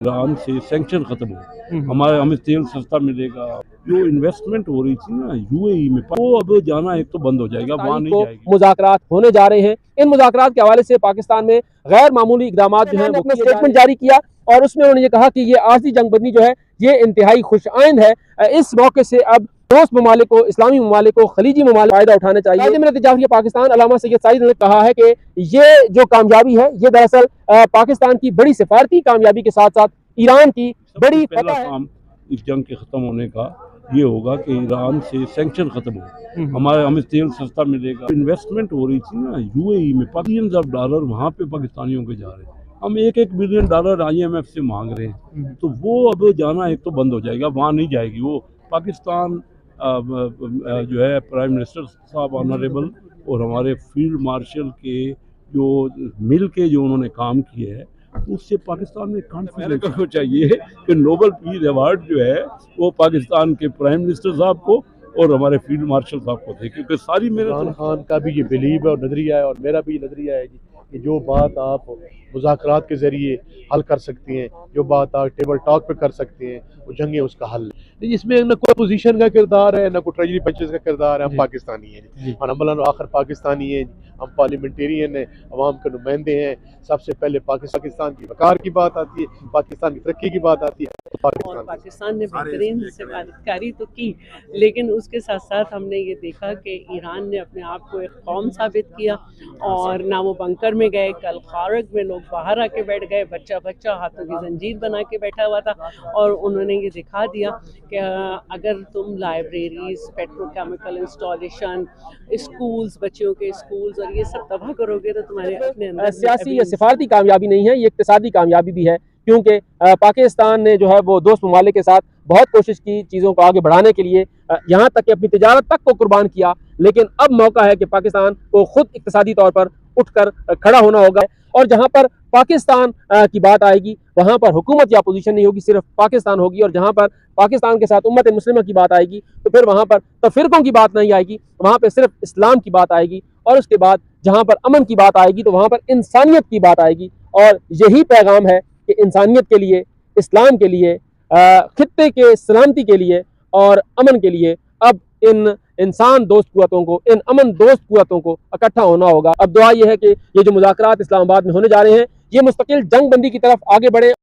Iran से sanction खत्म हो, हमें तेल सस्ता मिलेगा। जो इन्वेस्टमेंट हो रही थी ना यूएई में, वो अब जाना एक तो बंद हो जाएगा, वहाँ नहीं जाएगी। मुज़ाकरात होने जा रहे हैं। इन मुज़ाकरात के हवाले से पाकिस्तान में गैर मामूली इक़दामात जो हैं वो अपना स्टेटमेंट जारी किया और उसमें उन्होंने ये कहा कि ये आर्जी जंगबंदी जो है ये इंतहाई खुशआइंद है। इस मौके से अब दोस्त ममालिक को, इस्लामी ममालिक को, खलीजी ममालिक फ़ायदा उठाना चाहिए। पाकिस्तान अल्लामा सैयद साजिद ने कहा है कि ये जो कामयाबी है ये दरअसल पाकिस्तान की बड़ी सिफारती कामयाबी के साथ साथ ईरान की बड़ी पहला काम इस जंग के ख़त्म होने का ये होगा कि ईरान से सैंक्शन खत्म हो, हमें तेल सस्ता मिलेगा। इन्वेस्टमेंट हो रही थी ना यूएई में, बिलियंस ऑफ डॉलर वहाँ पे पाकिस्तानियों के जा रहे हैं। हम $1 बिलियन IMF से मांग रहे हैं, तो वो अब जाना एक तो बंद हो जाएगा, वहाँ नहीं जाएगी। वो पाकिस्तान जो है प्राइम मिनिस्टर साहब ऑनरेबल और हमारे फील्ड मार्शल के जो मिल के जो उन्होंने काम किए है, उससे पाकिस्तान में कॉन्फिडेंस को चाहिए कि नोबल पीस अवार्ड जो है वो पाकिस्तान के प्राइम मिनिस्टर साहब को और हमारे फील्ड मार्शल साहब को दे, क्योंकि सारी मेहनत इमरान खान का भी ये बिलीव है और नज़रिया है और मेरा भी नज़रिया है कि जो बात आप मुज़ाकरात के ज़रिए हल कर सकते हैं, जो बात आप टेबल टॉक पे कर सकते हैं, वो जंग है उसका हल है। इसमें न कोई अपोजिशन का किरदार है, न कोई ट्रेजरी पंचेस का किरदार है। हम पाकिस्तानी हैं और हम आखिर पाकिस्तानी हैं, हम पार्लियामेंटेरियन हैं, अवाम के नुमाइंदे हैं। सबसे पहले पाकिस्तान की वकार की बात आती है, पाकिस्तान की तरक्की की बात आती है। और पाकिस्तान ने बेहतरीन सिफारतकारी तो की, लेकिन उसके साथ साथ हमने ये देखा कि ईरान ने अपने आप को एक कौम साबित किया और ना वो बंकर में गए। कल खारग में लोग बाहर आके बैठ गए, बच्चा बच्चा हाथों की जंजीर बना के बैठा हुआ था और उन्होंने ये दिखा दिया कि अगर तुम लाइब्रेरीज, पेट्रोकेमिकल इंस्टॉलेशन, स्कूल्स, बच्चों के स्कूल्स और ये सब तबाह करोगे तो तुम्हारे अपने अंदर सियासी या सिफारती कामयाबी नहीं है, ये इक्तिसादी कामयाबी भी है, क्योंकि पाकिस्तान ने जो है वो दोस्त ममालिक के साथ बहुत कोशिश की चीज़ों को आगे बढ़ाने के लिए, यहाँ तक कि अपनी तिजारत तक को कुर्बान किया। लेकिन अब मौका है कि पाकिस्तान को खुद इक्तिसादी तौर पर उठकर खड़ा होना होगा और जहाँ पर पाकिस्तान की बात आएगी वहाँ पर हुकूमत या अपोजिशन नहीं होगी, सिर्फ पाकिस्तान होगी। और जहाँ पर पाकिस्तान के साथ उम्मत मुस्लिमा की बात आएगी तो फिर वहाँ पर तफरीकों की बात नहीं आएगी, वहाँ पर सिर्फ इस्लाम की बात आएगी। और उसके बाद जहाँ पर अमन की बात आएगी तो वहाँ पर इंसानियत की बात आएगी। और यही पैगाम है कि इंसानियत के लिए, इस्लाम के लिए, खित्ते के सलामती के लिए और अमन के लिए अब इन इंसान दोस्त कुव्वतों को, इन अमन दोस्त कुव्वतों को इकट्ठा होना होगा। अब दुआ यह है कि ये जो मुज़ाकरात इस्लामाबाद में होने जा रहे हैं ये मुस्तकिल जंग बंदी की तरफ आगे बढ़े।